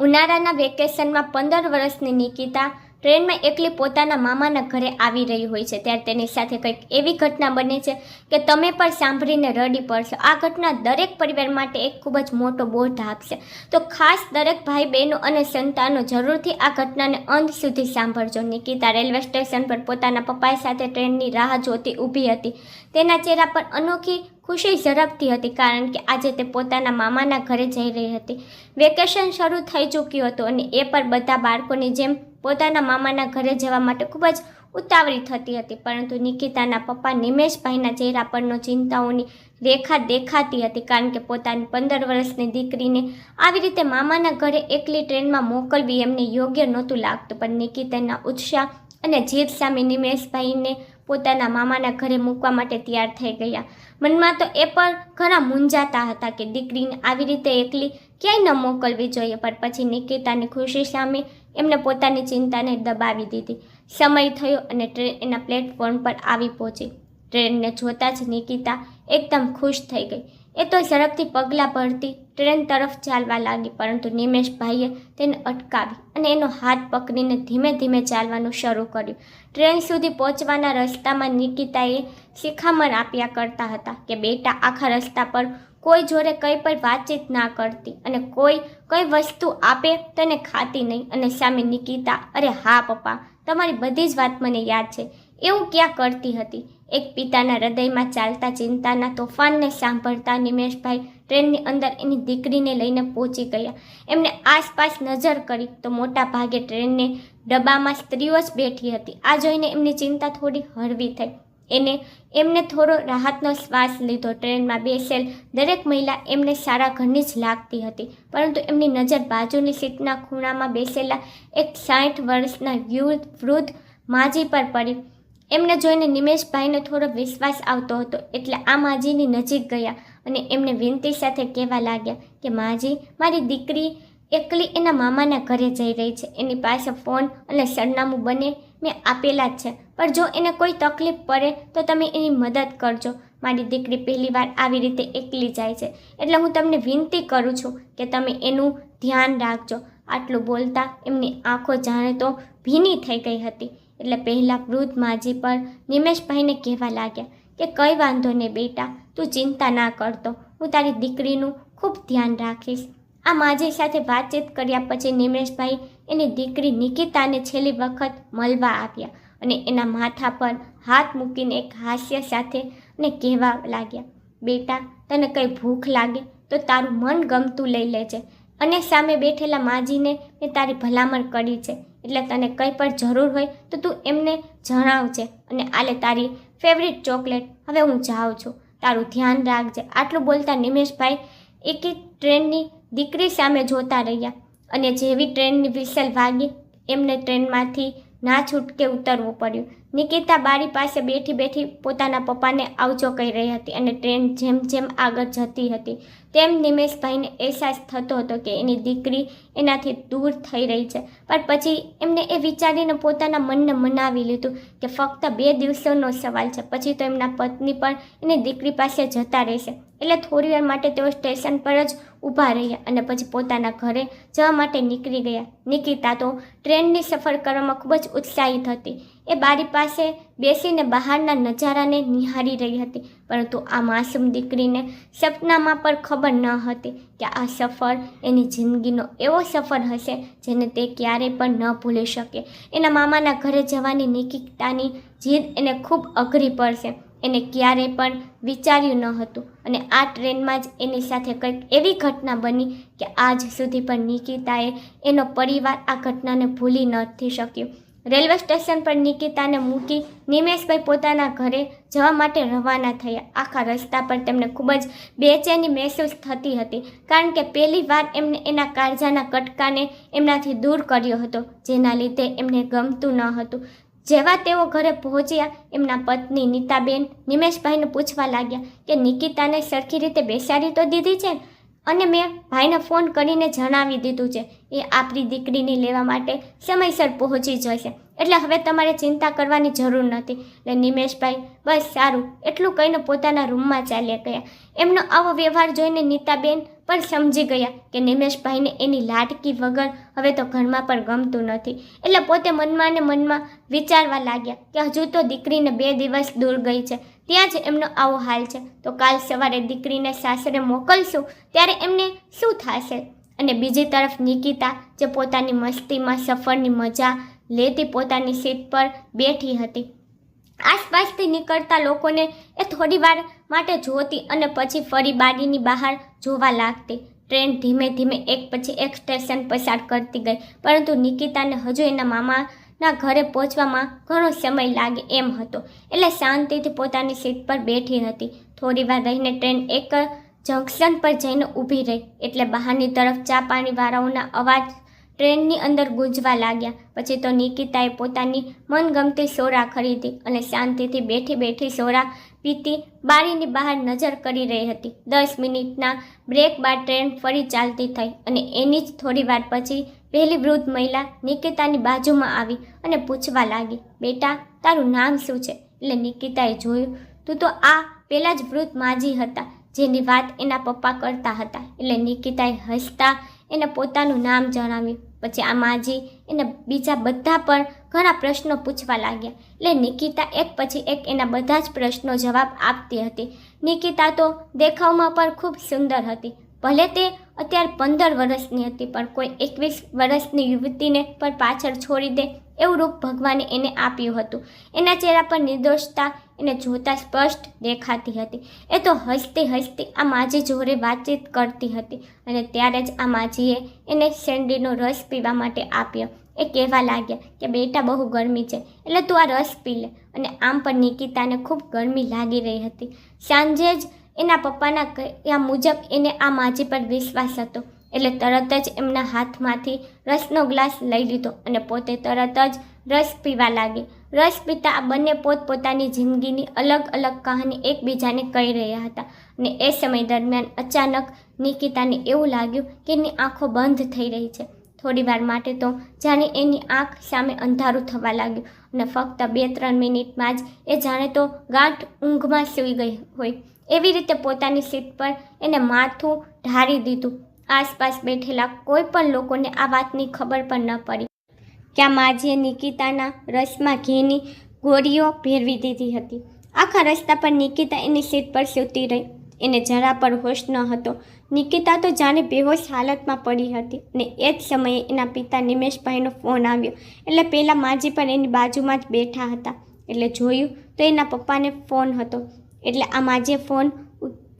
ઉનાળાના વેકેશનમાં 15 વર્ષની નિકિતા ટ્રેનમાં એકલી પોતાના મામાના ઘરે આવી રહી હોય છે ત્યારે તેની સાથે કંઈક એવી ઘટના બને છે કે તમે પણ સાંભળીને રડી પડશો. આ ઘટના દરેક પરિવાર માટે એક ખૂબ જ મોટો બોધ આપશે. તો ખાસ દરેક ભાઈ બહેનો અને સંતાનો જરૂરથી આ ઘટનાને અંત સુધી સાંભળજો. નિકિતા રેલવે સ્ટેશન પર પોતાના પપ્પા સાથે ટ્રેનની રાહ જોતી ઊભી હતી. તેના ચહેરા પર અનોખી ખુશી ઝડપતી હતી કારણ કે આજે તે પોતાના મામાના ઘરે જઈ રહી હતી. વેકેશન શરૂ થઈ ચૂક્યું હતું અને એ પર બધા બાળકોની જેમ પોતાના મામાના ઘરે જવા માટે ખૂબ જ ઉતાવળી થતી હતી. પરંતુ નિકિતાના પપ્પા નિમેશભાઈના ચહેરા પરનો ચિંતાઓની રેખા દેખાતી હતી કારણ કે પોતાની 15 વર્ષની દીકરીને આવી રીતે મામાના ઘરે એકલી ટ્રેનમાં મોકલવી એમને યોગ્ય નહોતું લાગતું. પણ નિકિતાના ઉત્સાહ અને જીદ સામે નિમેશભાઈને પોતાના મામાના ઘરે મૂકવા માટે તૈયાર થઈ ગયા. મનમાં તો એ પણ ઘણા મૂંઝાતા હતા કે દીકરીને આવી રીતે એકલી ક્યાંય ન મોકલવી જોઈએ. પણ પછી નિકિતાની ખુશી સામે એમને પોતાની ચિંતાને દબાવી દીધી. સમય થયો અને ટ્રેન એના પ્લેટફોર્મ પર આવી પહોંચી. ટ્રેનને જોતાં જ નિકિતા એકદમ ખુશ થઈ ગઈ. એ તો ઝડપથી પગલાં ભરતી ટ્રેન તરફ ચાલવા લાગી. પરંતુ નિમેશભાઈએ તેને અટકાવી અને એનો હાથ પકડીને ધીમે ધીમે ચાલવાનું શરૂ કર્યું. ટ્રેન સુધી પહોંચવાના રસ્તામાં નિકિતાએ શિખામણ આપ્યા કરતા હતા કે બેટા, આખા રસ્તા પર કોઈ જોડે કંઈ પણ વાતચીત ના કરતી અને કઈ વસ્તુ આપે તને ખાતી નહીં. અને સામે નિકિતા, અરે હા પપ્પા, તમારી બધી જ વાત મને યાદ છે, એવું ક્યાં કરતી હતી. એક પિતાના હૃદયમાં ચાલતા ચિંતાના તોફાનને સાંભળતા નિમેશભાઈ ટ્રેનની અંદર એની દીકરીને લઈને પહોંચી ગયા. એમને આસપાસ નજર કરી તો મોટા ભાગે ટ્રેનને ડબ્બામાં સ્ત્રીઓ જ બેઠી હતી. આ જોઈને એમની ચિંતા થોડી હળવી થઈ. એમને થોડો રાહતનો શ્વાસ લીધો. ટ્રેનમાં બેસેલ દરેક મહિલા એમને સારા ઘરની જ લાગતી હતી. પરંતુ એમની નજર બાજુની સીટના ખૂણામાં બેસેલા એક 60 વર્ષના વૃદ્ધ માજી પર પડી. એમને જોઈને નિમેશભાઈને થોડો વિશ્વાસ આવતો હતો એટલે આ માજીની નજીક ગયા અને એમને વિનંતી સાથે કહેવા લાગ્યા કે માજી, મારી દીકરી એકલી એના મામાના ઘરે જઈ રહી છે. એની પાસે ફોન અને સરનામું બંને મેં આપેલા જ છે, પણ જો એને કોઈ તકલીફ પડે તો તમે એની મદદ કરજો. મારી દીકરી પહેલીવાર આવી રીતે એકલી જાય છે એટલે હું તમને વિનંતી કરું છું કે તમે એનું ધ્યાન રાખજો. આટલું બોલતા એમની આંખો જાણે તો ભીની થઈ ગઈ હતી. એટલે પહેલાં વૃદ્ધ માજી પર નિમેશભાઈને કહેવા લાગ્યા કે કંઈ વાંધો નહીં બેટા, તું ચિંતા ના કરતો, હું તારી દીકરીનું ખૂબ ધ્યાન રાખીશ. આ માજી સાથે વાતચીત કર્યા પછી નિમેશભાઈ એની દીકરી નિકિતાને છેલ્લી વખત મળવા આવ્યા અને એના માથા પર હાથ મૂકીને એક હાસ્ય સાથે અને કહેવા લાગ્યા, બેટા, તને કંઈ ભૂખ લાગે તો તારું મન ગમતું લઈ લેજે. અને સામે બેઠેલા માજીને મેં તારી ભલામણ કરી છે એટલે તને કંઈ પણ જરૂર હોય તો તું એમને જણાવજે અને આલે તારી ફેવરિટ ચોકલેટ. હવે હું જાઉં છું, તારું ધ્યાન રાખજે. આટલું બોલતા નિમેશભાઈ એક ટ્રેનની દીકરી સામે જોતા રહ્યા અને જેવી ટ્રેનની વિસલ વાગી એમને ટ્રેનમાંથી ના છૂટકે ઉતરવું પડ્યું. નિકિતા બારી પાસે બેઠી પોતાના પપ્પાને આવજો કહી રહી હતી અને ટ્રેન જેમ જેમ આગળ જતી હતી તેમ નિમેશભાઈને અહેસાસ થતો હતો કે એની દીકરી એનાથી દૂર થઈ રહી છે. પણ પછી એમને એ વિચારીને પોતાના મનને મનાવી લીધું કે ફક્ત 2 દિવસોનો સવાલ છે, પછી તો એમના પત્ની પણ એની દીકરી પાસે જતા રહેશે. એટલે થોડીવાર માટે તેઓ સ્ટેશન પર જ ઊભા રહ્યા અને પછી પોતાના ઘરે જવા માટે નીકળી ગયા. નિકિતા તો ટ્રેનની સફર કરવામાં ખૂબ જ ઉત્સાહિત હતી. એ બારી પાસે બેસીને બહારના નજારાને નિહાળી રહી હતી. પરંતુ આ માસૂમ દીકરીને સપનામાં પણ ખબર ન હતી કે આ સફર એની જિંદગીનો એવો સફર હશે જેને તે ક્યારેય પણ ન ભૂલી શકે. એના મામાના ઘરે જવાની નિકિતાની જીદ એને ખૂબ અઘરી પડશે. એને ક્યારેય પણ વિચાર્યું ન હતું અને આ ટ્રેનમાં જ એની સાથે કંઈક એવી ઘટના બની કે આજ સુધી પણ નિકિતાએ એનો પરિવાર આ ઘટનાને ભૂલી નથી શક્યો. રેલવે સ્ટેશન પર નિકિતાને મૂકી નિમેશભાઈ પોતાના ઘરે જવા માટે રવાના થયા. આખા રસ્તા પર તેમને ખૂબ જ બેચેની મહેસૂસ થતી હતી કારણ કે પહેલી વાર એમને એના કાળજાના કટકાને એમનાથી દૂર કર્યો હતો જેના લીધે એમને ગમતું ન હતું. જેવા તેઓ ઘરે પહોંચ્યા એમના પત્ની નીતાબેન નિમેશભાઈને પૂછવા લાગ્યા કે નિકિતાને સરખી રીતે બેસાડી તો દીધી છે અને મેં ભાઈને ફોન કરીને જણાવી દીધું છે, એ આપણી દીકરીને લેવા માટે સમયસર પહોંચી જશે એટલે હવે તમારે ચિંતા કરવાની જરૂર નથી. એટલે નિમેશભાઈ બસ સારું એટલું કહીને પોતાના રૂમમાં ચાલ્યા ગયા. એમનો આવો વ્યવહાર જોઈને નીતાબેન પણ સમજી ગયા કે નિમેશભાઈને એની લાડકી વગર હવે તો ઘરમાં પણ ગમતું નથી. એટલે પોતે મનમાં ને મનમાં વિચારવા લાગ્યા કે હજુ તો દીકરીને 2 દિવસ દૂર ગઈ છે, ત્યાં જ એમનો આવો હાલ છે, તો કાલ સવારે દીકરીને સાસરે મોકલશું ત્યારે એમને શું થશે. અને બીજી તરફ નિકિતા જે પોતાની મસ્તીમાં સફરની મજા લેતી પોતાની સીટ પર બેઠી હતી. આસપાસથી નીકળતા લોકોને એ થોડી વાર માટે જોતી અને પછી ફરી બારીની બહાર જોવા લાગતી. ટ્રેન ધીમે ધીમે એક પછી એક સ્ટેશન પસાર કરતી ગઈ, પરંતુ નિકિતાને હજુ એના મામાના ઘરે પહોંચવામાં ઘણો સમય લાગે એમ હતો. એટલે શાંતિથી પોતાની સીટ પર બેઠી હતી. થોડી વાર રહીને ટ્રેન એક જંકશન પર જઈને ઊભી રહી એટલે બહારની તરફ ચા પાણીવાળાઓના અવાજ ટ્રેનની અંદર ગૂંજવા લાગ્યા. પછી તો નિકિતાએ પોતાની મનગમતી સોડા ખરીદી અને શાંતિથી બેઠી બેઠી સોડા પીતી બારીની બહાર નજર કરી રહી હતી. 10 મિનિટના બ્રેક બાદ ટ્રેન ફરી ચાલતી થઈ અને એની જ થોડી વાર પછી પહેલી વૃદ્ધ મહિલા નિકિતાની બાજુમાં આવી અને પૂછવા લાગી, બેટા તારું નામ શું છે? એટલે નિકિતાએ જોયું તું તો આ પહેલાં જ વૃદ્ધ માજી હતા જેની વાત એના પપ્પા કરતા હતા. એટલે નિકિતાએ હસતા એને પોતાનું નામ જણાવ્યું. પછી આ માજી એને બીજા બધા પણ ઘણા પ્રશ્નો પૂછવા લાગ્યા. એટલે નિકિતા એક પછી એક એના બધા જ પ્રશ્નો જવાબ આપતી હતી. નિકિતા તો દેખાવમાં પણ ખૂબ સુંદર હતી. ભલે તે અત્યારે 15 વર્ષની હતી, પણ કોઈ 21 વર્ષની યુવતીને પણ પાછળ છોડી દે એવું રૂપ ભગવાને એને આપ્યું હતું. એના ચહેરા પર નિર્દોષતા એને જોતા સ્પષ્ટ દેખાતી હતી. એ તો હસતી હસતી આ માજી જોડે વાતચીત કરતી હતી અને ત્યારે જ આ માજીએ એને શેરડીનો રસ પીવા માટે આપ્યો. એ કહેવા લાગ્યા કે બેટા બહુ ગરમી છે એટલે તું આ રસ પી લે. અને આમ પણ નિકિતાને ખૂબ ગરમી લાગી રહી હતી. સાંજે જ એના પપ્પાના કહ્યા મુજબ એને આ માજી પર વિશ્વાસ હતો એટલે તરત જ એમના હાથમાંથી રસનો ગ્લાસ લઈ લીધો અને પોતે તરત જ રસ પીવા લાગી. રસ પીતા આ બંને પોતપોતાની જિંદગીની અલગ અલગ કહાની એકબીજાને કહી રહ્યા હતા. અને એ સમય દરમિયાન અચાનક નિકિતાને એવું લાગ્યું કે એની આંખો બંધ થઈ રહી છે. થોડી વાર માટે તો જાણે એની આંખ સામે અંધારું થવા લાગ્યું અને ફક્ત 2-3 મિનિટમાં જ એ જાણે તો ગાંઠ ઊંઘમાં સૂઈ ગઈ હોય એવી રીતે પોતાની સીટ પર એને માથું ઢાળી દીધું. આસપાસ બેઠેલા કોઈ પણ લોકોને આ વાતની ખબર પણ ન પડી કે આ માજીએ નિકિતાના રસમાં ઘીની ગોળીઓ ભેરવી દીધી હતી. આખા રસ્તા પર નિકિતા એની સીટ પર સૂતી રહી. એને જરા પર હોશ ન હતો. નિકિતા તો જાણે બેહોશ હાલતમાં પડી હતી અને એ જ સમયે એના પિતા નિમેશભાઈનો ફોન આવ્યો. એટલે પહેલાં માજી પણ એની બાજુમાં જ બેઠા હતા એટલે જોયું તો એના પપ્પાને ફોન હતો. એટલે આ માજીએ ફોન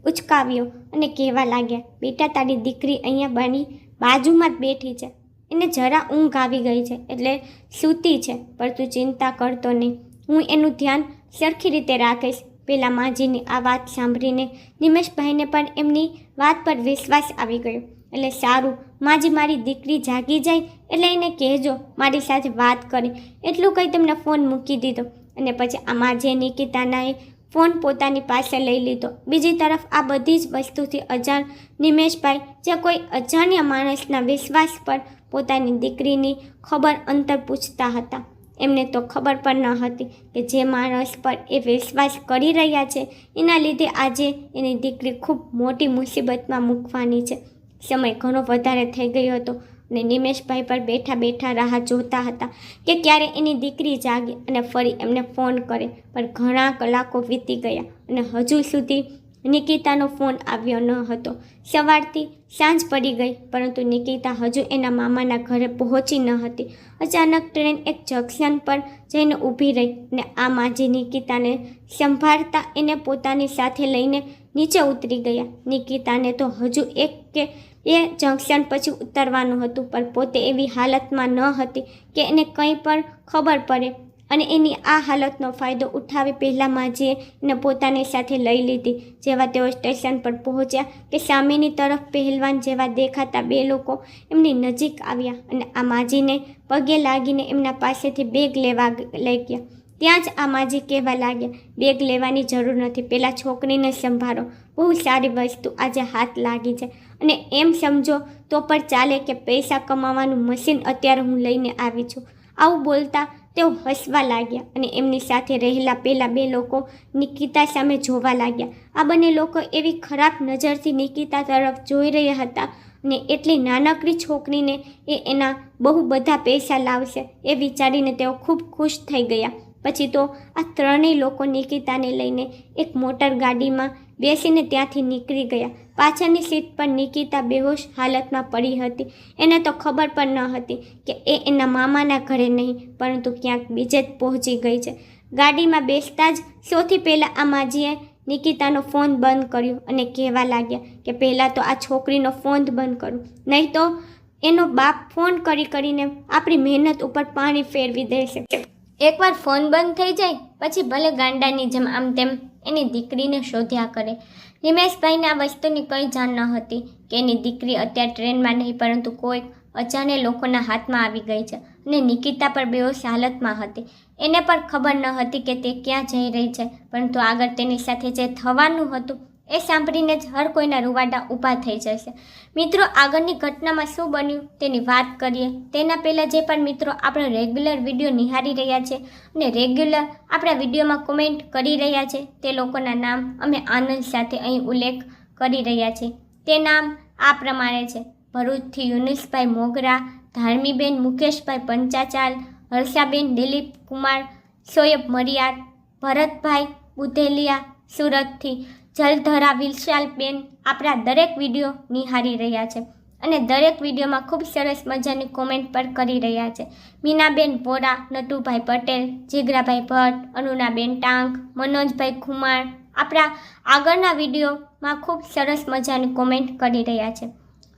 ઉચકાવ્યો અને કહેવા લાગ્યા, બેટા તારી દીકરી અહીંયા બની બાજુમાં જ બેઠી છે, એને જરા ઊંઘ આવી ગઈ છે એટલે સૂતી છે, પણ તું ચિંતા કરતો નહીં, હું એનું ધ્યાન સરખી રીતે રાખીશ. પેલા માજીની આ વાત સાંભળીને નિમેશભાઈને પણ એમની વાત પર વિશ્વાસ આવી ગયો. એટલે સારું, માજી મારી દીકરી જાગી જાય એટલે એને કહેજો મારી સાથે વાત કરે. એટલું કહી તેમને ફોન મૂકી દીધો અને પછી આ માજીએ નિકિતાનાએ ફોન પોતાની પાસે લઈ લીધો. બીજી તરફ આ બધી જ વસ્તુથી અજાણ નિમેશભાઈ જે કોઈ અજાણ્યા માણસના વિશ્વાસ પર પોતાની દીકરીની ખબર અંતર પૂછતા હતા. એમને તો ખબર પણ ન હતી કે જે માણસ પર એ વિશ્વાસ કરી રહ્યા છે એના લીધે આજે એની દીકરી ખૂબ મોટી મુસીબતમાં મૂકવાની છે. સમય ઘણો વધારે થઈ ગયો હતો અને નિમેશભાઈ પર બેઠા બેઠા રાહ જોતા હતા કે ક્યારે એની દીકરી જાગે અને ફરી એમને ફોન કરે. પણ ઘણા કલાકો વીતી ગયા અને હજુ સુધી નિકિતાનો ફોન આવ્યો ન હતો. સવારથી સાંજ પડી ગઈ પરંતુ નિકિતા હજુ એના મામાના ઘરે પહોંચી ન હતી. અચાનક ટ્રેન એક જંકશન પર જઈને ઊભી રહી અને આ માજી નિકિતાને સંભાળતા એને પોતાની સાથે લઈને નીચે ઉતરી ગયા. નિકિતાને તો હજુ એક કે એ જંકશન પછી ઉતરવાનું હતું, પણ પોતે એવી હાલતમાં ન હતી કે એને કંઈ પણ ખબર પડે અને એની આ હાલતનો ફાયદો ઉઠાવી પહેલાં માજીએ એને પોતાની સાથે લઈ લીધી. જેવા તેઓ સ્ટેશન પર પહોંચ્યા કે સામેની તરફ પહેલવાન જેવા દેખાતા 2 લોકો એમની નજીક આવ્યા અને આ માજીને પગે લાગીને એમના પાસેથી બેગ લેવા લઈ ગયા. ત્યાં જ આ માજી કહેવા લાગ્યા, બેગ લેવાની જરૂર નથી, પહેલાં છોકરીને સંભાળો, બહુ સારી વસ્તુ આજે હાથ લાગી છે અને એમ સમજો તો પણ ચાલે કે પૈસા કમાવાનું મશીન અત્યારે હું લઈને આવી છું. આવું બોલતા તેઓ હસવા લાગ્યા અને એમની સાથે રહેલા પેલા 2 લોકો નિકિતા સામે જોવા લાગ્યા. આ બંને લોકો એવી ખરાબ નજરથી નિકિતા તરફ જોઈ રહ્યા હતા અને એટલી નાનકડી છોકરીને એના બહુ બધા પૈસા લાવશે એ વિચારીને તેઓ ખૂબ ખુશ થઈ ગયા. પછી તો આ 3 લોકો નિકિતાને લઈને એક મોટર ગાડીમાં બેસીને ત્યાંથી નીકળી ગયા. પાછળની સીટ પર નિકિતા બેહોશ હાલતમાં પડી હતી. એને તો ખબર પણ ન હતી કે એના મામાના ઘરે નહીં પરંતુ ક્યાંક બીજે જ પહોંચી ગઈ છે. ગાડીમાં બેસતા જ સૌથી પહેલાં આ માજીએ નિકિતાનો ફોન બંધ કર્યો અને કહેવા લાગ્યા કે પહેલાં તો આ છોકરીનો ફોન બંધ કરું, નહીં તો એનો બાપ ફોન કરીને આપણી મહેનત ઉપર પાણી ફેરવી દેશે. એકવાર ફોન બંધ થઈ જાય પછી ભલે ગાંડાની જેમ આમ તેમ એની દીકરીને શોધ્યા કરે. નિમેશભાઈને આ વસ્તુની કંઈ જાણ ન હતી કે એની દીકરી અત્યારે ટ્રેનમાં નહીં પરંતુ કોઈ અજાણે લોકોના હાથમાં આવી ગઈ છે અને નિકિતા પર બેહોશ હાલતમાં હતી. એને પણ ખબર ન હતી કે તે ક્યાં જઈ રહી છે, પરંતુ આગળ તેની સાથે જે થવાનું હતું એ સાંભળીને જ હર કોઈના રૂવાડા ઊભા થઈ જશે. મિત્રો, આગળની ઘટનામાં શું બન્યું તેની વાત કરીએ તેના પહેલાં જે પણ મિત્રો આપણો રેગ્યુલર વિડીયો નિહાળી રહ્યા છે અને રેગ્યુલર આપણા વિડીયોમાં કોમેન્ટ કરી રહ્યા છે તે લોકોના નામ અમે આનંદ સાથે અહીં ઉલ્લેખ કરી રહ્યા છીએ. તે નામ આ પ્રમાણે છે: ભરૂચથી યુનુસભાઈ મોગરા, ધાર્મીબેન મુકેશભાઈ પંચાચાલ, હર્ષાબેન દિલીપ કુમાર, સોયબ મરિયાદ, ભરતભાઈ બુધેલિયા સુરતથી, જલધરા વિશાલબેન આપણા દરેક વિડીયો નિહાળી રહ્યા છે અને દરેક વિડીયોમાં ખૂબ સરસ મજાની કોમેન્ટ પણ કરી રહ્યા છે. મીનાબેન વોરા, નટુભાઈ પટેલ, જીગરાભાઈ ભટ્ટ, અનુનાબેન ટાંક, મનોજભાઈ ખુમાર આપણા આગળના વિડીયોમાં ખૂબ સરસ મજાની કોમેન્ટ કરી રહ્યા છે.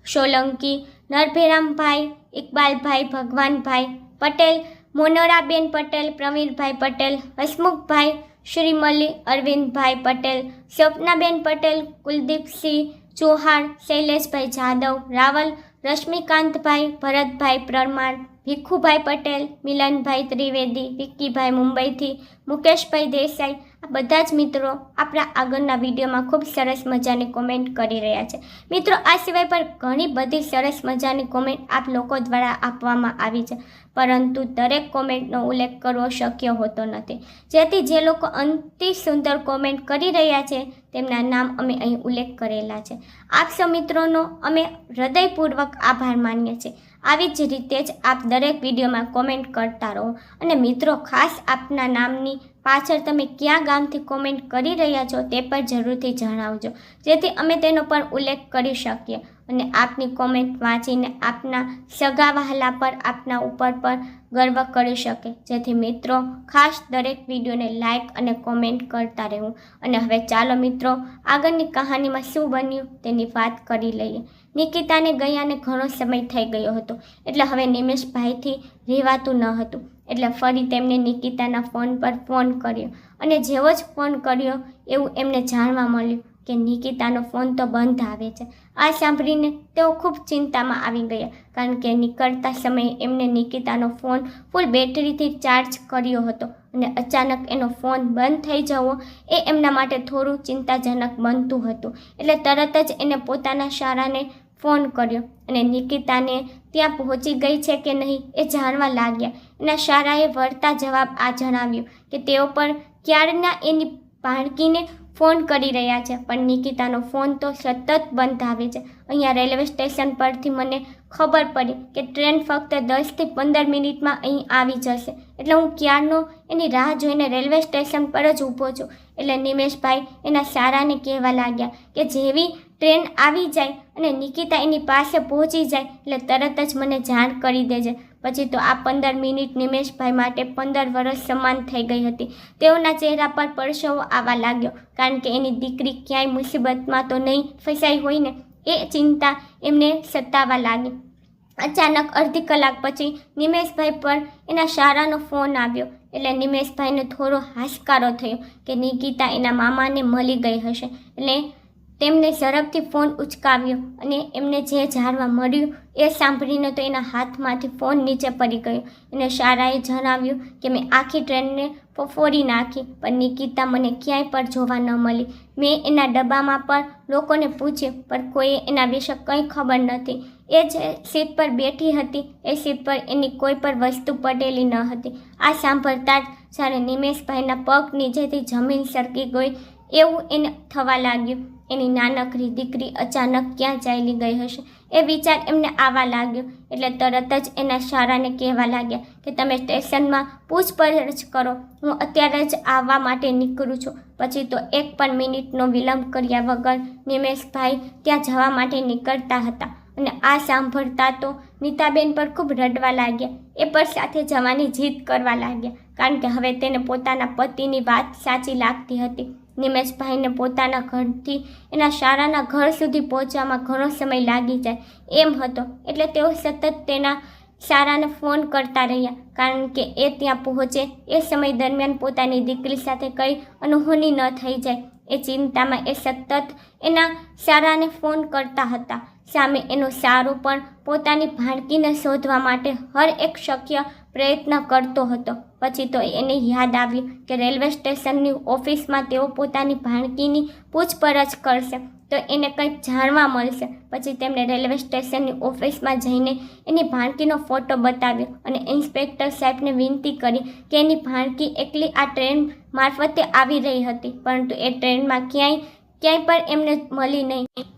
સોલંકી, નરભેરામભાઈ, ઇકબાલભાઈ, ભગવાનભાઈ પટેલ, મોનોરાબેન પટેલ, પ્રવીરભાઈ પટેલ, હસમુખભાઈ, શ્રીમલી, અરવિંદભાઈ પટેલ, સ્વપ્નાબેન પટેલ, કુલદીપસિંહ ચૌહાણ, શૈલેષભાઈ જાદવ, રાવલ, રશ્મિકાંતભાઈ, ભરતભાઈ પરમાર, ભીખુભાઈ પટેલ, મિલનભાઈ ત્રિવેદી, વિક્કીભાઈ મુંબઈથી, મુકેશભાઈ દેસાઈ આ બધા જ મિત્રો આપણા આગળના વિડીયોમાં ખૂબ સરસ મજાની કોમેન્ટ કરી રહ્યા છે. મિત્રો, આ સિવાય પણ ઘણી બધી સરસ મજાની કોમેન્ટ આપ લોકો દ્વારા આપવામાં આવી છે, પરંતુ દરેક કોમેન્ટનો ઉલ્લેખ કરવો શક્ય હોતો નથી. જેથી જે લોકો અતિ સુંદર કોમેન્ટ કરી રહ્યા છે તેમના નામ અમે અહીં ઉલ્લેખ કરેલા છે. આપ સૌ મિત્રોનો અમે હૃદયપૂર્વક આભાર માનીએ છીએ. આવી જ રીતે જ આપ દરેક વિડીયોમાં કોમેન્ટ કરતા રહો અને મિત્રો, ખાસ આપના નામની પાછળ તમે કયા ગામથી કોમેન્ટ કરી રહ્યા છો તે પર જરૂરથી જણાવજો, જેથી અમે તેનો પણ ઉલ્લેખ કરી શકીએ અને આપની કોમેન્ટ વાંચીને આપના સગા વહાલા પર આપના ઉપર પર ગર્વ કરી શકે. જેથી મિત્રો, ખાસ દરેક વિડીયોને લાઇક અને કોમેન્ટ કરતા રહેવું. અને હવે ચાલો મિત્રો, આગળની કહાનીમાં શું બન્યું તેની વાત કરી લઈએ. નિકિતાને ગયાને ઘણો સમય થઈ ગયો હતો એટલે હવે નિમેશભાઈથી રહેવાતું ન હતું. એટલે ફરી તેમને નિકિતાના ફોન પર ફોન કર્યો અને જેવો જ ફોન કર્યો એવું એમને જાણવા મળ્યું કે નિકિતાનો ફોન તો બંધ આવે છે. આ સાંભળીને તેઓ ખૂબ ચિંતામાં આવી ગયા, કારણ કે નીકળતા સમયે એમને નિકિતાનો ફોન ફૂલ બેટરીથી ચાર્જ કર્યો હતો અને અચાનક એનો ફોન બંધ થઈ જવો એ એમના માટે થોડું ચિંતાજનક બનતું હતું. એટલે તરત જ એને પોતાના શાળાને ફોન કર્યો અને નિકિતાને ત્યાં પહોંચી ગઈ છે કે નહીં એ જાણવા લાગ્યા. એના શાળાએ વળતા જવાબ આ જણાવ્યું કે તેઓ પણ ક્યારના એની બાળકીને ફોન કરી રહ્યા છે, પણ નિકિતાનો ફોન તો સતત બંધ આવે છે. અહીંયા રેલવે સ્ટેશન પરથી મને ખબર પડી કે ટ્રેન ફક્ત 10 થી 15 મિનિટમાં અહીં આવી જશે, એટલે હું ક્યારનો એની રાહ જોઈને રેલવે સ્ટેશન પર જ ઊભો છું. એટલે નિમેશભાઈ એના શાળાને કહેવા લાગ્યા કે જેવી ટ્રેન આવી જાય અને નિકિતા એની પાસે પહોંચી જાય એટલે તરત જ મને જાણ કરી દેજે. પછી તો આ 15 મિનિટ નિમેશભાઈ માટે 15 વર્ષ સમાન થઈ ગઈ હતી. તેઓના ચહેરા પર પરસેવો આવવા લાગ્યો, કારણ કે એની દીકરી ક્યાંય મુસીબતમાં તો નહીં ફસાઈ હોય ને એ ચિંતા એમને સતાવવા લાગી. અચાનક અડધી કલાક પછી નિમેશભાઈ પર એના શાળાનો ફોન આવ્યો. એટલે નિમેશભાઈને થોડો હાશકારો થયો કે નિકિતા એના મામાને મળી ગઈ હશે. એટલે તેમને ઝડપથી ફોન ઉચકાવ્યો અને એમને જે જાણવા મળ્યું એ સાંભળીને તો એના હાથમાંથી ફોન નીચે પડી ગયો. એને શાળાએ જણાવ્યું કે મેં આખી ટ્રેનને ફોડી નાખી, પણ નિકિતા મને ક્યાંય પણ જોવા ન મળી. મેં એના ડબ્બામાં પણ લોકોને પૂછ્યું, પણ કોઈએ એના વિશે કંઈ ખબર નથી. એ જે સીટ પર બેઠી હતી એ સીટ પર એની કોઈ પણ વસ્તુ પડેલી ન હતી. આ સાંભળતા જ જાણે નિમેશભાઈના પગ નીચેથી જમીન સરકી ગઈ એવું એને થવા લાગ્યું. એની નાનકડી દીકરી અચાનક ક્યાં ચાલી ગઈ હશે એ વિચાર એમને આવવા લાગ્યો. એટલે તરત જ એના શાળાને કહેવા લાગ્યા કે તમે સ્ટેશનમાં પૂછપરછ કરો, હું અત્યારે જ આવવા માટે નીકળું છું. પછી તો એક પણ મિનિટનો વિલંબ કર્યા વગર નિમેશભાઈ ત્યાં જવા માટે નીકળતા હતા. અને આ સાંભળતા તો નીતાબેન પર ખૂબ રડવા લાગ્યા. એ પર સાથે જવાની જીદ કરવા લાગ્યા, કારણ કે હવે તેને પોતાના પતિની વાત સાચી લાગતી હતી. નિમેશભાઈને પોતાના ઘરથી એના શાળાના ઘર સુધી પહોંચવામાં ઘણો સમય લાગી જાય એમ હતો. એટલે તેઓ સતત તેના શાળાને ફોન કરતા રહ્યા, કારણ કે એ ત્યાં પહોંચે એ સમય દરમિયાન પોતાની દીકરી સાથે કંઈ અનહોની ન થઈ જાય એ ચિંતામાં એ સતત એના શાળાને ફોન કરતા હતા. સામે એનો શાળો પણ પોતાની ભાણકીને શોધવા માટે હર એક શક્ય પ્રયત્ન કરતો હતો. પછી તો એને યાદ આવ્યું કે રેલવે સ્ટેશનની ઓફિસમાં તેઓ પોતાની ભાણકીની પૂછપરછ કરશે તો એને કંઈક જાણવા મળશે. પછી તેમણે રેલવે સ્ટેશનની ઓફિસમાં જઈને એની ભાણકીનો ફોટો બતાવ્યો અને ઇન્સ્પેક્ટર સાહેબને વિનંતી કરી કે એની ભાણકી એકલી આ ટ્રેન મારફતે આવી રહી હતી, પરંતુ એ ટ્રેનમાં ક્યાંય પણ એમને મળી નહીં.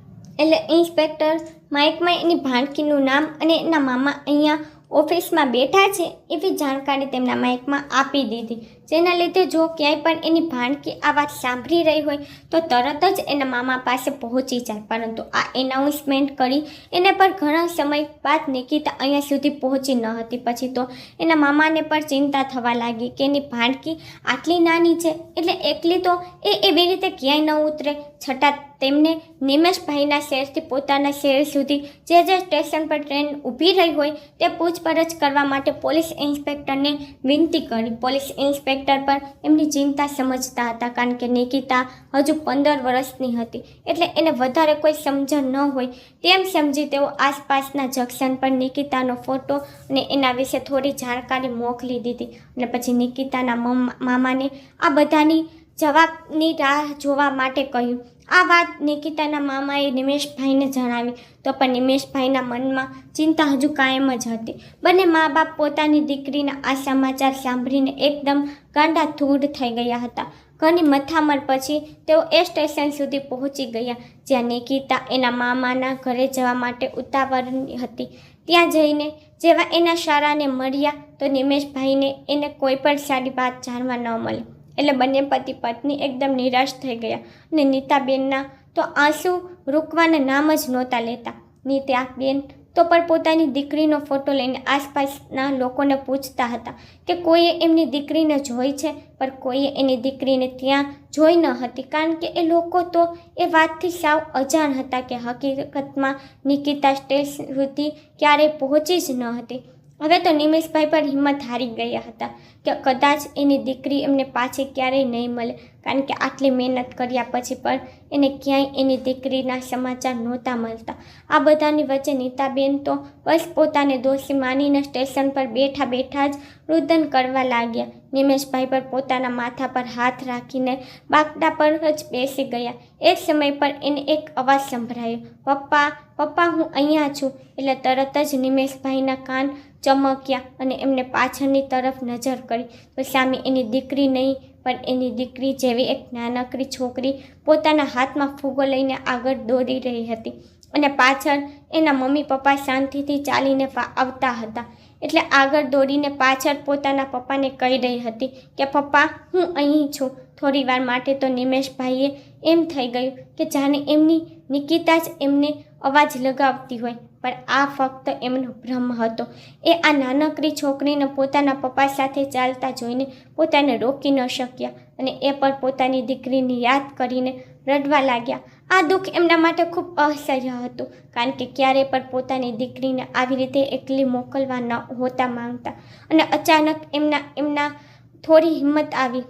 એટલે ઇન્સ્પેક્ટર માઇકમાં એની ભાણકીનું નામ અને એના મામા અહીંયા ઓફિસમાં બેઠા છે એવી જાણકારી તેમના માઇકમાં આપી દીધી, જેના લીધે જો ક્યાંય પણ એની ભાણકી આ વાત સાંભળી રહી હોય તો તરત જ એના મામા પાસે પહોંચી જાય. પરંતુ આ એનાઉન્સમેન્ટ કરી એને પણ ઘણા સમય બાદ નિકિતા અહીંયા સુધી પહોંચી ન હતી. પછી તો એના મામાને પણ ચિંતા થવા લાગી કે એની ભાણકી આટલી નાની છે એટલે એકલી તો એ એવી રીતે ક્યાંય ન ઉતરે. છતાં તેમને નિમેશભાઈના શહેરથી પોતાના શહેર સુધી જે સ્ટેશન પર ટ્રેન ઊભી રહી હોય તે પૂછપરછ કરવા માટે પોલીસ ઇન્સ્પેક્ટરને વિનંતી કરી. પોલીસ ઇન્સ્પેક્ટર પણ એમની ચિંતા સમજતા હતા, કારણ કે નિકિતા હજુ 15 વર્ષની હતી એટલે એને વધારે કોઈ સમજણ ન હોય તેમ સમજી તેઓ આસપાસના જંકશન પર નિકિતાનો ફોટો અને એના વિશે થોડી જાણકારી મોકલી દીધી. અને પછી નિકિતાના મામાને આ બધાની જવાબની રાહ જોવા માટે કહ્યું. આ વાત નિકિતાના મામાએ નિમેશભાઈને જણાવી તો પણ નિમેશભાઈના મનમાં ચિંતા હજુ કાયમ જ હતી. બંને મા બાપ પોતાની દીકરીના આ સમાચાર સાંભળીને એકદમ ગાંડા ધૂળ થઈ ગયા હતા. ઘણી મથામણ પછી તેઓ એ સ્ટેશન સુધી પહોંચી ગયા જ્યાં નિકિતા એના મામાના ઘરે જવા માટે ઉતાવળની હતી. ત્યાં જઈને જેવા એના શાળાને મળ્યા તો નિમેશભાઈને એને કોઈ પણ સારી વાત જાણવા ન મળી. એટલે બંને પતિ પત્ની એકદમ નિરાશ થઈ ગયા અને નીતાબેનના તો આંસુ રૂકવાના નામ જ નહોતા લેતા. નીતાબેન તો પણ પોતાની દીકરીનો ફોટો લઈને આસપાસના લોકોને પૂછતા હતા કે કોઈએ એમની દીકરીને જોઈ છે, પણ કોઈએ એની દીકરીને ત્યાં જોઈ ન હતી, કારણ કે એ લોકો તો એ વાતથી સાવ અજાણ હતા કે હકીકતમાં નિકિતા સ્ટેશન સુધી ક્યારેય પહોંચી જ ન હતી. હવે તો નિમેશભાઈ પર હિંમત હારી ગયા હતા કે કદાચ એની દીકરી એમને પાછી ક્યારેય નહીં મળે, કારણ કે આટલી મહેનત કર્યા પછી પણ એને ક્યાંય એની દીકરીના સમાચાર નહોતા મળતા. આ બધાની વચ્ચે નીતાબેન તો બસ પોતાને દોષી માનીને સ્ટેશન પર બેઠા બેઠા જ રુદન કરવા લાગ્યા. નિમેશભાઈ પર પોતાના માથા પર હાથ રાખીને બાકડા પર જ બેસી ગયા. એક સમય પર એને એક અવાજ સંભળાયો, પપ્પા પપ્પા હું અહીંયા છું. એટલે તરત જ નિમેશભાઈના કાન ચમક્યા અને એમને પાછળની તરફ નજર કરી તો સામે એની દીકરી નહીં પણ એની દીકરી જેવી એક નાનકડી છોકરી પોતાના હાથમાં ફૂગો લઈને આગળ દોડી રહી હતી અને પાછળ એના મમ્મી પપ્પા શાંતિથી ચાલીને આવતા હતા. એટલે આગળ દોડીને પાછળ પોતાના પપ્પાને કહી રહી હતી કે પપ્પા હું અહીં છું. થોડી વાર માટે તો નિમેશભાઈએ એમ થઈ ગયું કે જાણે એમની નિકિતા જ એમને અવાજ લગાવતી હોય, પણ આ ફક્ત એમનો ભ્રમ હતો. એ આ નાનકડી છોકરીને પોતાના પપ્પા સાથે ચાલતા જોઈને પોતાને રોકી ન શક્યા અને એ પણ પોતાની દીકરીને યાદ કરીને રડવા લાગ્યા. આ દુઃખ એમના માટે ખૂબ અસહ્ય હતું, કારણ કે ક્યારેય પણ પોતાની દીકરીને આવી રીતે એકલી મોકલવા ન હોતા માંગતા. અને અચાનક એમના થોડી હિંમત આવી.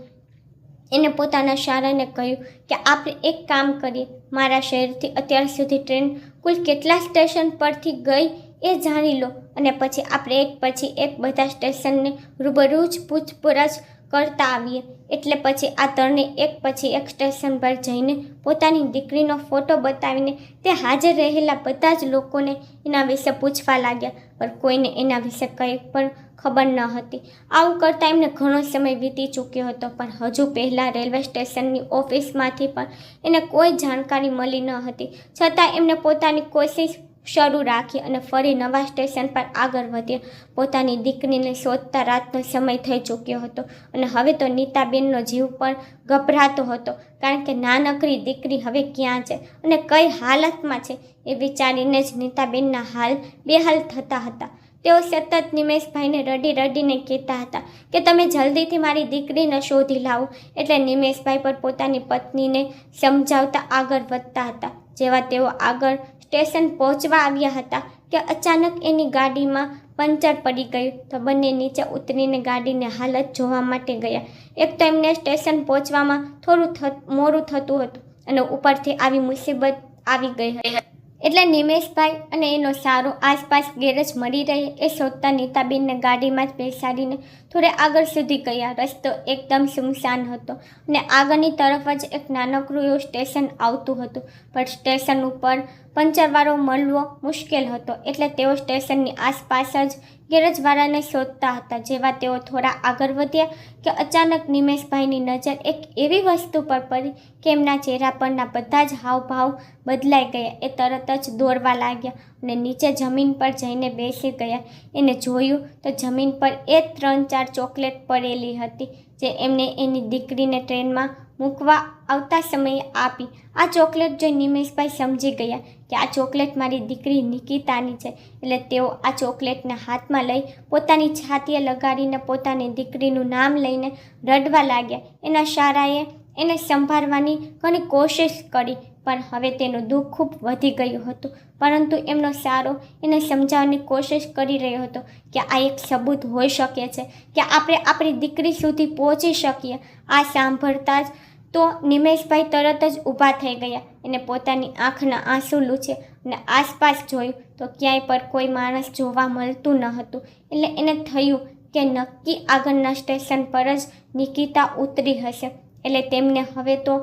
એને પોતાના શાળાને કહ્યું કે આપણે એક કામ કરીએ, મારા શહેરથી અત્યાર સુધી ટ્રેન કુલ કેટલા સ્ટેશન પરથી ગઈ એ જાણી લો અને પછી આપણે એક પછી એક બધા સ્ટેશનને રૂબરૂ જ પૂછપરછ કરતા આવીએ. એટલે પછી આ ત્રણે એક પછી એક સ્ટેશન પર જઈને પોતાની દીકરીનો ફોટો બતાવીને તે હાજર રહેલા બધા જ લોકોને એના વિશે પૂછવા લાગ્યા, પણ કોઈને એના વિશે કંઈ પણ ખબર ન હતી. આવું કરતાં એમને ઘણો સમય વીતી ચૂક્યો હતો, પણ હજુ પહેલાં રેલવે સ્ટેશનની ઓફિસમાંથી પણ એને કોઈ જાણકારી મળી ન હતી. છતાં એમને પોતાની કોશિશ શરૂ રાખી અને ફરી નવા સ્ટેશન પર આગળ વધ્યા. પોતાની દીકરીને શોધતા રાતનો સમય થઈ ચૂક્યો હતો અને હવે તો નીતાબેનનો જીવ પણ ગભરાતો હતો, કારણ કે નાનકડી દીકરી હવે ક્યાં છે અને કઈ હાલતમાં છે એ વિચારીને જ નીતાબેનના હાલ બેહાલ થતા હતા. તેઓ સતત નિમેશભાઈને રડી રડીને કહેતા હતા કે તમે જલ્દીથી મારી દીકરીને શોધી લાવો. એટલે નિમેશભાઈ પર પોતાની પત્નીને સમજાવતા આગળ વધતા હતા. જેવા તેઓ આગળ સ્ટેશન પહોંચવા આવ્યા હતા કે અચાનક એની ગાડીમાં પંચર પડી ગયું. તો બંને નીચે ઉતરીને ગાડીની હાલત જોવા માટે ગયા. એક તો એમને સ્ટેશન પહોંચવામાં થોડું મોડું થતું હતું અને ઉપરથી આવી મુસીબત આવી ગઈ હતી. એટલે નિમેશભાઈ અને એનો સારો આસપાસ ગેરેજ મળી રહે એ શોધતા નીતાબેનને ગાડીમાં જ બેસાડીને થોડે આગળ સુધી ગયા. રસ્તો એકદમ સુમસાન હતો અને આગળની તરફ જ એક નાનકડું એવું સ્ટેશન આવતું હતું, પણ સ્ટેશન ઉપર પંચરવાળો મળવો મુશ્કેલ હતો. એટલે તેઓ સ્ટેશનની આસપાસ જ ગેરેજવાળાને શોધતા હતા. જેવા તેઓ થોડા આગળ વધ્યા કે અચાનક નિમેશભાઈની નજર એક એવી વસ્તુ પર પડી કે એમના ચહેરા પરના બધા જ હાવભાવ બદલાઈ ગયા. એ તરત જ દોડવા લાગ્યા અને નીચે જમીન પર જઈને બેસી ગયા. એને જોયું તો જમીન પર એ 3-4 ચોકલેટ પડેલી હતી, જે એમને એની દીકરીને ટ્રેનમાં મૂકવા આવતા સમયે આપી. આ ચોકલેટ જોઈ નિમેશભાઈ સમજી ગયા કે આ ચોકલેટ મારી દીકરી નિકિતાની છે. એટલે તેઓ આ ચોકલેટને હાથમાં લઈ પોતાની છાતીએ લગાડીને પોતાની દીકરીનું નામ લઈને રડવા લાગ્યા. એના શાળાએ એને સંભાળવાની ઘણી કોશિશ કરી, પણ હવે તેનું દુઃખ ખૂબ વધી ગયું હતું. પરંતુ એમનો સારો એને સમજાવવાની કોશિશ કરી રહ્યો હતો કે આ એક સબૂત હોઈ શકે છે કે આપણે આપણી દીકરી સુધી પહોંચી શકીએ. આ સાંભળતા જ તો નિમેશભાઈ તરત જ ઊભા થઈ ગયા. એને પોતાની આંખના આંસુ લૂછે અને આસપાસ જોયું તો ક્યાંય પર કોઈ માણસ જોવા મળતું ન હતું. એટલે એને થયું કે નક્કી આગળના સ્ટેશન પર જ નિકિતા ઉતરી હશે. એટલે તેમને હવે તો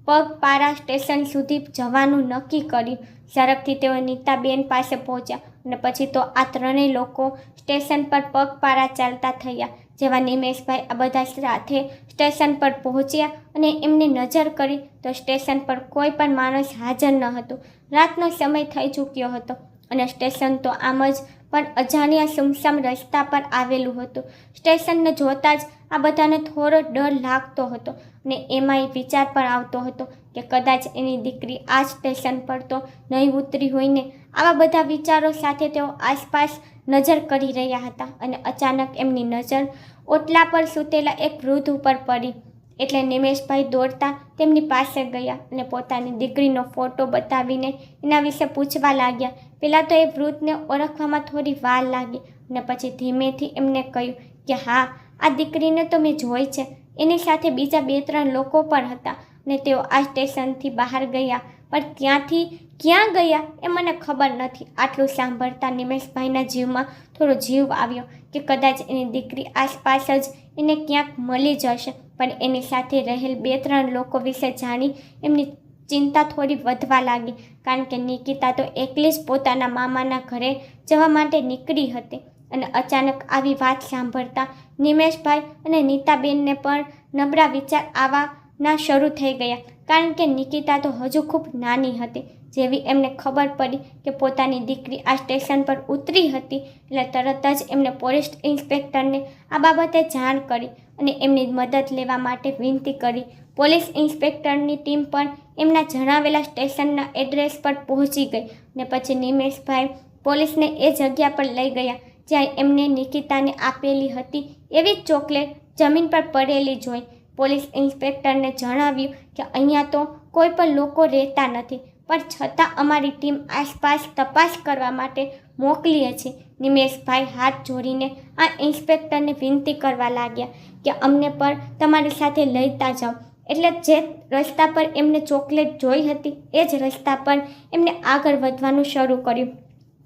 પગપાળા સ્ટેશન સુધી જવાનું નક્કી કર્યું. ઝડપથી તેઓ નીતાબેન પાસે પહોંચ્યા અને પછી તો આ ત્રણેય લોકો સ્ટેશન પર પગપાળા ચાલતા થયા. જેવા નિમેશભાઈ આ બધા સાથે સ્ટેશન પર પહોંચ્યા અને એમની નજર કરી તો સ્ટેશન પર કોઈ પણ માણસ હાજર ન હતું. રાતનો સમય થઈ ચૂક્યો હતો અને સ્ટેશન તો આમ જ પણ અજાણ્યા સુમસામ રસ્તા પર આવેલું હતું. સ્ટેશનને જોતાં જ આ બધાને થોડો ડર લાગતો હતો અને એમાંય વિચાર પણ આવતો હતો કે કદાચ એની દીકરી આ સ્ટેશન પર તો નહીં ઉતરી હોય ને. આવા બધા વિચારો સાથે તેઓ આસપાસ નજર કરી રહ્યા હતા અને અચાનક એમની નજર ઓટલા પર સૂતેલા એક વૃદ્ધ ઉપર પડી. એટલે નિમેશભાઈ દોડતા તેમની પાસે ગયા અને પોતાની દીકરીનો ફોટો બતાવીને એના વિશે પૂછવા લાગ્યા. પહેલાં તો એ વૃદ્ધને ઓળખવામાં થોડી વાર લાગી અને પછી ધીમેથી એમને કહ્યું કે હા, આ દીકરીને તો મેં જોઈ છે. એની સાથે બીજા 2-3 લોકો પણ હતા અને તેઓ આ સ્ટેશનથી બહાર ગયા, પણ ત્યાંથી ક્યાં ગયા એ મને ખબર નથી. આટલું સાંભળતા નિમેશભાઈના જીવમાં થોડો જીવ આવ્યો કે કદાચ એની દીકરી આસપાસ જ એને ક્યાંક મળી જશે. પણ એની સાથે રહેલ 2-3 લોકો વિશે જાણી એમની ચિંતા થોડી વધવા લાગી, કારણ કે નિકિતા તો એકલી જ પોતાના મામાના ઘરે જવા માટે નીકળી હતી. અને અચાનક આવી વાત સાંભળતા નિમેશભાઈ અને નીતાબેનને પણ નબળા વિચાર આવવાના શરૂ થઈ ગયા, કારણ કે નિકિતા તો હજુ ખૂબ નાની હતી. જેવી એમને ખબર પડી કે પોતાની દીકરી આ સ્ટેશન પર ઉતરી હતી એટલે તરત જ એમને પોલીસ ઇન્સ્પેક્ટરને આ બાબતે જાણ કરી અને એમની મદદ લેવા માટે વિનંતી કરી. પોલીસ ઇન્સ્પેક્ટરની ટીમ પણ એમના જણાવેલા સ્ટેશનના એડ્રેસ પર પહોંચી ગઈ અને પછી નિમેશભાઈ પોલીસને એ જગ્યા પર લઈ ગયા જ્યાં એમને નિકિતાને આપેલી હતી એવી જ ચોકલેટ જમીન પર પડેલી જોઈ. પોલીસ ઇન્સ્પેક્ટરને જણાવ્યું કે અહીંયા તો કોઈ પણ લોકો રહેતા નથી, પણ છતાં અમારી ટીમ આસપાસ તપાસ કરવા માટે મોકલીએ છીએ. નિમેશભાઈ હાથ જોડીને આ ઇન્સ્પેક્ટરને વિનંતી કરવા લાગ્યા કે અમને પણ તમારી સાથે લઈતા જાઓ. એટલે જે રસ્તા પર એમને ચોકલેટ જોઈ હતી એ જ રસ્તા પર એમને આગળ વધવાનું શરૂ કર્યું.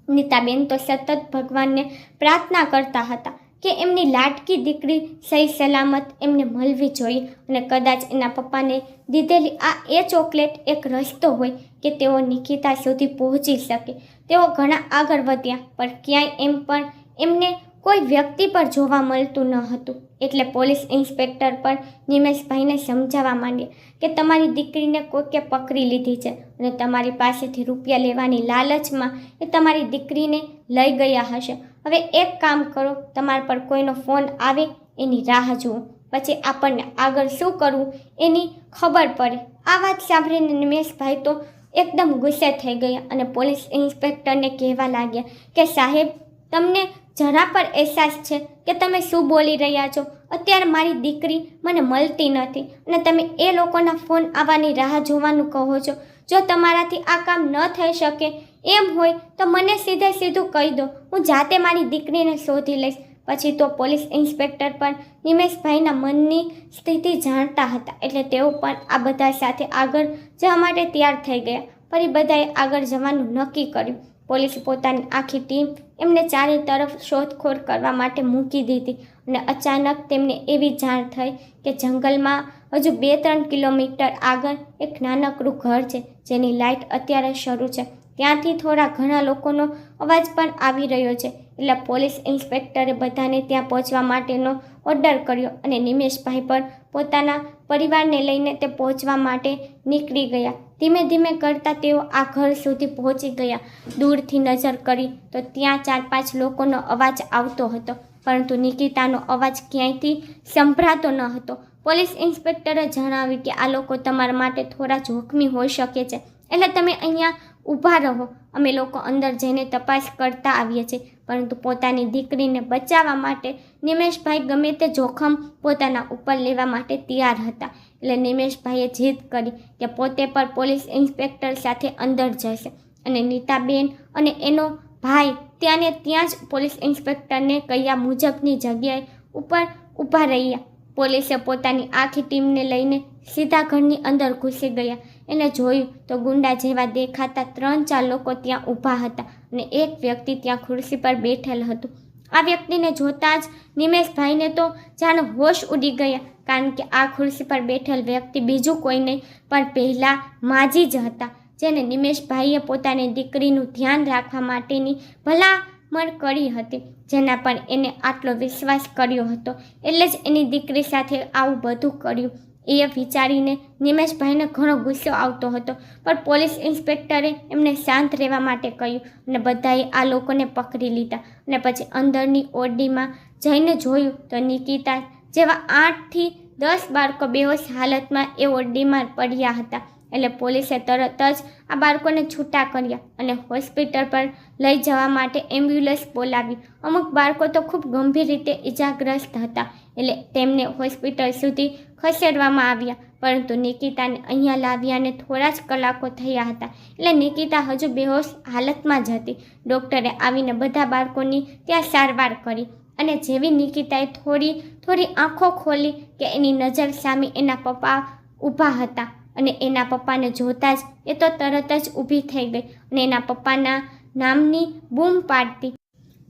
નીતાબેન તો સતત ભગવાનને પ્રાર્થના કરતા હતા કે એમની લાડકી દીકરી સહી સલામત એમને મળવી જોઈએ અને કદાચ એના પપ્પાને દીધેલી આ એ ચોકલેટ એક રસ્તો હોય કે તેઓ નિકિતા સુધી પહોંચી શકે. તેઓ ઘણા આગળ વધ્યા પણ ક્યાંય એમ પણ એમને કોઈ વ્યક્તિ પર જોવા મળતું ન હતું. એટલે પોલીસ ઇન્સ્પેક્ટર પણ નિમેશભાઈને સમજાવવા માંડ્યા કે તમારી દીકરીને કોઈકે પકડી લીધી છે અને તમારી પાસેથી રૂપિયા લેવાની લાલચમાં એ તમારી દીકરીને લઈ ગયા હશે. હવે એક કામ કરો, તમારા પર કોઈનો ફોન આવે એની રાહ જુઓ, પછી આપણને આગળ શું કરવું એની ખબર પડે. આ વાત સાંભળીને નિમેશભાઈ તો એકદમ ગુસ્સે થઈ ગયા અને પોલીસ ઇન્સ્પેક્ટરને કહેવા લાગ્યા કે સાહેબ, તમને જરા પર અહેસાસ છે કે તમે શું બોલી રહ્યા છો? અત્યારે મારી દીકરી મને મળતી નથી અને તમે એ લોકોના ફોન આવવાની રાહ જોવાનું કહો છો. જો તમારાથી આ કામ ન થઈ શકે એમ હોય તો મને સીધે સીધું કહી દો, હું જાતે મારી દીકરીને શોધી લઈશ. પછી તો પોલીસ ઇન્સ્પેક્ટર પણ નિમેશભાઈના મનની સ્થિતિ જાણતા હતા એટલે તેઓ પણ આ બધા સાથે આગળ જવા માટે તૈયાર થઈ ગયા. ફરી બધાએ આગળ જવાનું નક્કી કર્યું. પોલીસે પોતાની આખી ટીમ એમને ચારે તરફ શોધખોળ કરવા માટે મૂકી દીધી અને અચાનક તેમને એવી જાણ થઈ કે જંગલમાં હજુ 2-3 કિલોમીટર આગળ એક નાનકડું ઘર છે જેની લાઇટ અત્યારે શરૂ છે. ત્યાંથી થોડા ઘણા લોકોનો અવાજ પણ આવી રહ્યો છે. એટલે પોલીસ ઇન્સ્પેક્ટરે બધાને ત્યાં પહોંચવા માટેનો ઓર્ડર કર્યો અને નિમેશભાઈ પર પોતાના પરિવારને લઈને તે પહોંચવા માટે નીકળી ગયા. ધીમે ધીમે કરતાં તેઓ આ ઘર સુધી પહોંચી ગયા. દૂરથી નજર કરી તો ત્યાં 4-5 લોકોનો અવાજ આવતો હતો પરંતુ નિકિતાનો અવાજ ક્યાંયથી સંભળાતો ન હતો. પોલીસ ઇન્સ્પેક્ટરે જણાવ્યું કે આ લોકો તમારા માટે થોડા જોખમી હોઈ શકે છે એટલે તમે અહીંયા ઊભા રહો. અમે લોકો અંદર જઈને તપાસ કરતા આવીએ છીએ. પરંતુ પોતાની દીકરીને બચાવવા માટે નિમેશભાઈ ગમે તે જોખમ પોતાના ઉપર લેવા માટે તૈયાર હતા. એટલે નિમેશભાઈએ જીદ કરી કે પોતે પણ પોલીસ ઇન્સ્પેક્ટર સાથે અંદર જશે અને નીતાબેન અને એનો ભાઈ ત્યાંને ત્યાં જ પોલીસ ઇન્સ્પેક્ટરને કહ્યા મુજબની જગ્યાએ ઉપર ઊભા રહ્યા. પોલીસે પોતાની આખી ટીમને લઈને સીધા ઘરની અંદર ઘૂસી ગયા. એને જોયું તો ગુંડા જેવા દેખાતા 3-4 લોકો ત્યાં ઊભા હતા અને એક વ્યક્તિ ત્યાં ખુરશી પર બેઠેલ હતું. આ વ્યક્તિને જોતાં જ નિમેશભાઈને તો જાણે હોશ ઉડી ગયા, કારણ કે આ ખુરશી પર બેઠેલ વ્યક્તિ બીજું કોઈ નહીં પણ પહેલાં માજી જ હતા, જેને નિમેશભાઈએ પોતાની દીકરીનું ધ્યાન રાખવા માટેની ભલામણ કરી હતી, જેના પર એને આટલો વિશ્વાસ કર્યો હતો. એટલે જ એની દીકરી સાથે આવું બધું કર્યું. એ વિચારીને નિમેશભાઈને ઘણો ગુસ્સો આવતો હતો પણ પોલીસ ઇન્સ્પેક્ટરે એમને શાંત રહેવા માટે કહ્યું અને બધાએ આ લોકોને પકડી લીધા. અને પછી અંદરની ઓરડીમાં જઈને જોયું તો નિકિતા જેવા 8થી 10 બાળકો બેહોશ હાલતમાં એ ઓરડીમાં પડ્યા હતા. એટલે પોલીસે તરત જ આ બાળકોને છૂટા કર્યા અને હોસ્પિટલ પર લઈ જવા માટે એમ્બ્યુલન્સ બોલાવી. અમુક બાળકો તો ખૂબ ગંભીર રીતે ઇજાગ્રસ્ત હતા એટલે તેમને હોસ્પિટલ સુધી ખસેડવામાં આવ્યા. પરંતુ નિકિતાને અહીંયા લાવ્યાને થોડા જ કલાકો થયા હતા એટલે નિકિતા હજુ બેહોશ હાલતમાં જ હતી. ડૉક્ટરે આવીને બધા બાળકોની ત્યાં સારવાર કરી અને જેવી નિકિતાએ થોડી આંખો ખોલી કે એની નજર સામે એના પપ્પા ઊભા હતા અને એના પપ્પાને જોતાં જ એ તો તરત જ ઊભી થઈ ગઈ અને એના પપ્પાના નામની બૂમ પાડતી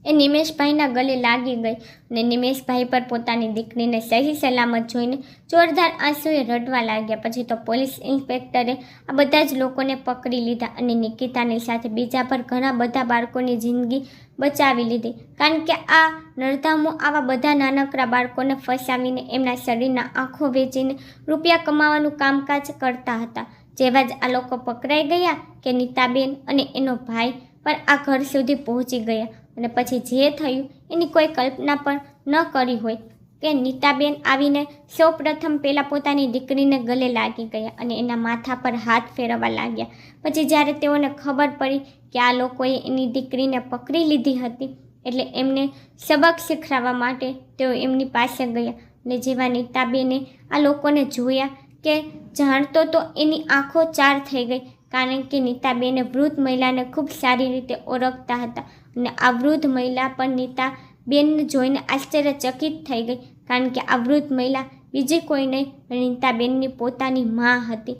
એ નિમેશભાઈના ગલે લાગી ગઈ અને નિમેશભાઈ પર પોતાની દીકરીને સહી સલામત જોઈને જોરદાર આંસુએ રડવા લાગ્યા. પછી તો પોલીસ ઇન્સ્પેક્ટરે આ બધા જ લોકોને પકડી લીધા અને નિકિતાની સાથે બીજા પર ઘણા બધા બાળકોની જિંદગી બચાવી લીધી, કારણ કે આ નરધામો આવા બધા નાનકડા બાળકોને ફસાવીને એમના શરીરના આંખો વેચીને રૂપિયા કમાવાનું કામકાજ કરતા હતા. જેવા જ આ લોકો પકડાઈ ગયા કે નીતાબેન અને એનો ભાઈ પણ આ ઘર સુધી પહોંચી ગયા અને પછી જે થયું એની કોઈ કલ્પના પણ ન કરી હોય કે નીતાબેન આવીને સૌપ્રથમ પહેલાં પોતાની દીકરીને ગલે લાગી ગયા અને એના માથા પર હાથ ફેરવવા લાગ્યા. પછી જ્યારે તેઓને ખબર પડી કે આ લોકોએ એની દીકરીને પકડી લીધી હતી એટલે એમને સબક શીખવાડવા માટે તેઓ એમની પાસે ગયા અને જેવા નીતાબેને આ લોકોને જોયા કે જાણતો તો એની આંખો ચાર થઈ ગઈ, કારણ કે નીતાબેને વૃદ્ધ મહિલાને ખૂબ સારી રીતે ઓળખતા હતા અને આ વૃદ્ધ મહિલા પણ નીતાબેનને જોઈને આશ્ચર્યચકિત થઈ ગઈ, કારણ કે આ વૃદ્ધ મહિલા બીજી કોઈ નહીં પણ નીતાબેનની પોતાની મા હતી.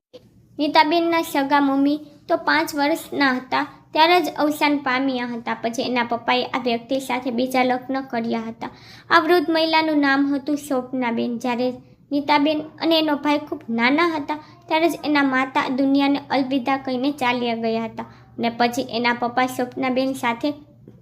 નીતાબેનના સગા મમ્મી તો 5 વર્ષના હતા ત્યારે જ અવસાન પામ્યા હતા. પછી એના પપ્પાએ આ વ્યક્તિ સાથે બીજા લગ્ન કર્યા હતા. આ વૃદ્ધ મહિલાનું નામ હતું સ્વપ્નાબેન. જ્યારે નીતાબેન અને એનો ભાઈ ખૂબ નાના હતા ત્યારે જ એના માતા દુનિયાને અલવિદા કહીને ચાલ્યા ગયા હતા. અને પછી એના પપ્પા સ્વપ્નાબેન સાથે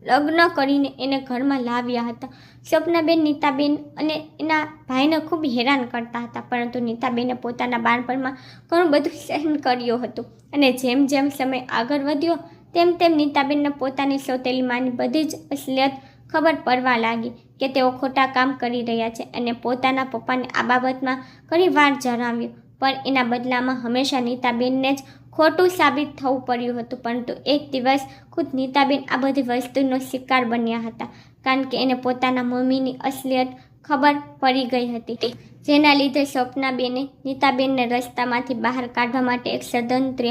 લગ્ન કરીને એને ઘરમાં લાવ્યા હતા. સ્વપ્નાબેન નીતાબેન અને એના ભાઈને ખૂબ હેરાન કરતા હતા, પરંતુ નીતાબેને પોતાના બાળપણમાં ઘણું બધું સહન કર્યું હતું. અને જેમ જેમ સમય આગળ વધ્યો તેમ તેમ નીતાબેનને પોતાની સોતેલી માની બધી જ અસલિયત ખબર પડવા લાગી કે તેઓ ખોટા કામ કરી રહ્યા છે. અને પોતાના પપ્પાને આ બાબતમાં ઘણી વાર જણાવ્યું, પણ એના બદલામાં હંમેશા નીતાબેનને જ ખોટું સાબિત થવું પડ્યું હતું. પરંતુ એક દિવસ ખુદ નીતાબેન આ બધી વસ્તુનો શિકાર બન્યા હતા, કારણ કે એને પોતાના મમ્મીની અસલિયત ખબર પડી ગઈ હતી, જેના લીધે સ્વપ્નાબેને નીતાબેનને રસ્તામાંથી બહાર કાઢવા માટે એક ષડયંત્ર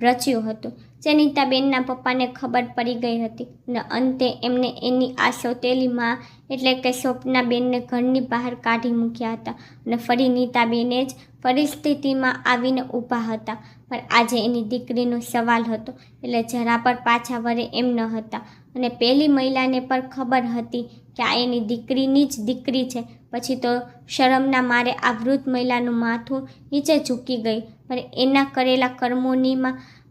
રચ્યું હતું, જે નીતાબેનના પપ્પાને ખબર પડી ગઈ હતી. અને અંતે એમને એની આ સોતેલી માં એટલે કે સ્વપ્નાબેનને ઘરની બહાર કાઢી મૂક્યા હતા. અને ફરી નીતાબેને જ પરિસ્થિતિમાં આવીને ઊભા હતા. પણ આજે એની દીકરીનો સવાલ હતો, એટલે જરા પર પાછા વળે એમ ન હતા. અને પેલી મહિલાને પણ ખબર હતી કે આ એની દીકરીની જ દીકરી છે. પછી તો શરમના મારે આ વૃદ્ધ મહિલાનું માથું નીચે ઝૂકી ગઈ, પણ એના કરેલા કર્મોની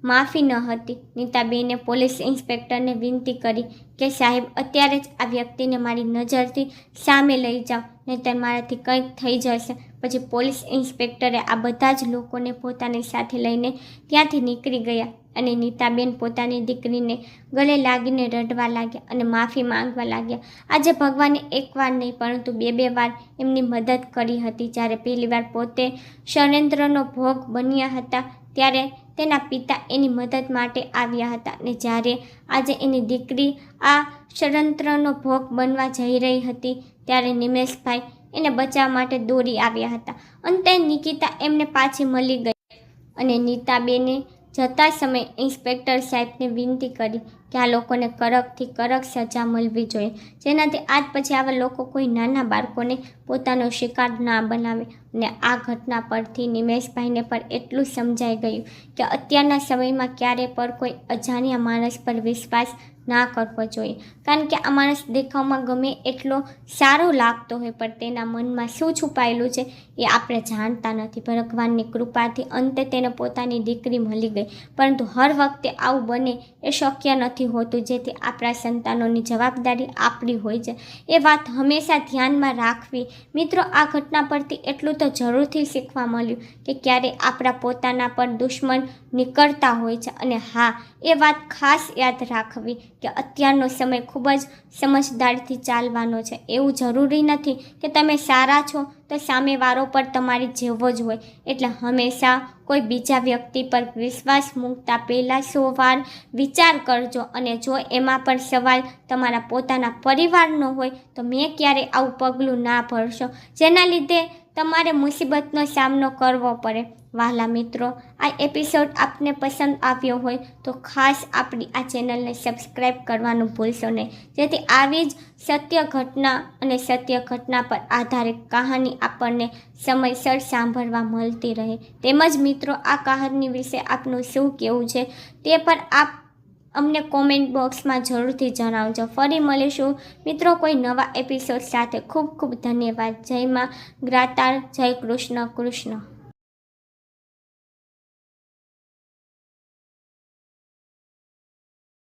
માફી ન હતી. નીતાબેને પોલીસ ઇન્સ્પેક્ટરને વિનંતી કરી કે સાહેબ, અત્યારે જ આ વ્યક્તિને મારી નજરથી સામે લઈ જાઓ, નહીંતર મારાથી કંઈક થઈ જશે. પછી પોલીસ ઇન્સ્પેક્ટરે આ બધા જ લોકોને પોતાની સાથે લઈને ત્યાંથી નીકળી ગયા. અને નીતાબેન પોતાની દીકરીને ગળે લાગીને રડવા લાગ્યા અને માફી માંગવા લાગ્યા. આજે ભગવાને એકવાર નહીં પરંતુ બે વાર એમની મદદ કરી હતી. જ્યારે પહેલીવાર પોતે ષડયંત્રનો ભોગ બન્યા હતા ત્યારે તેના પિતા એની મદદ માટે આવ્યા હતા. અને જ્યારે આજે એની દીકરી આ ષડયંત્રનો ભોગ બનવા જઈ રહી હતી ત્યારે નિમેશભાઈ એને બચાવવા માટે દોડી આવ્યા હતા. અંતે નિકિતા એમને પાછી મળી ગઈ. અને નીતાબેને જતા સમયે ઇન્સ્પેક્ટર સાહેબને વિનંતી કરી કે આ લોકોને કડકથી કડક સજા મળવી જોઈએ, જેનાથી આજ પછી આવા લોકો કોઈ નાના બાળકોને પોતાનો શિકાર ના બનાવે. અને આ ઘટના પરથી નિમેશભાઈને પણ એટલું સમજાઈ ગયું કે અત્યારના સમયમાં ક્યારે પણ કોઈ અજાણ્યા માણસ પર વિશ્વાસ ના કરવો જોઈએ, કારણ કે આ માણસ દેખાવમાં ગમે એટલો સારો લાગતો હોય, પણ તેના મનમાં શું છુપાયેલું છે એ આપણે જાણતા નથી. ભગવાનની કૃપાથી અંતે તેને પોતાની દીકરી મળી ગઈ, પરંતુ હર વખતે આવું બને એ શક્ય નથી હોતું, જેથી આપણા સંતાનોની જવાબદારી આપણી હોય છે. એ વાત હંમેશા ધ્યાનમાં રાખવી. મિત્રો, આ ઘટના પરથી એટલું તો જરૂરથી શીખવા મળ્યું કે ક્યારે આપણા પોતાના પર દુશ્મન નીકળતા હોય છે. અને હા, એ વાત ખાસ યાદ રાખવી કે અત્યારનો સમય ખૂબ જ સમજદારીથી ચાલવાનો છે. એવું જરૂરી નથી કે તમે સારા છો તો સામેવાળો પર તમારી જેવો જ હોય. એટલે હંમેશા કોઈ બીજા વ્યક્તિ પર વિશ્વાસ મૂકતા પહેલાં 100 વાર વિચાર કરજો. અને જો એમાં પણ સવાલ તમારા પોતાના પરિવારનો હોય તો મેં ક્યારે આવું પગલું ના ભરશો, જેના લીધે તમારે મુસીબતનો સામનો કરવો પડે. વહાલા મિત્રો, આ એપિસોડ આપને પસંદ આવ્યો હોય તો ખાસ આપણી આ ચેનલને સબસ્ક્રાઈબ કરવાનું ભૂલશો નહીં, જેથી આવી જ સત્ય ઘટના અને સત્ય ઘટના પર આધારિત કહાની આપણને સમયસર સાંભળવા મળતી રહે. તેમજ મિત્રો, આ કહાની વિશે આપનું શું કહેવું છે તે પણ આપ અમને કોમેન્ટ બોક્સમાં જરૂરથી જણાવજો. ફરી મળીશું મિત્રો કોઈ નવા એપિસોડ સાથે. ખૂબ ખૂબ ધન્યવાદ. જય માં ગ્રાતાર, જય કૃષ્ણ કૃષ્ણ.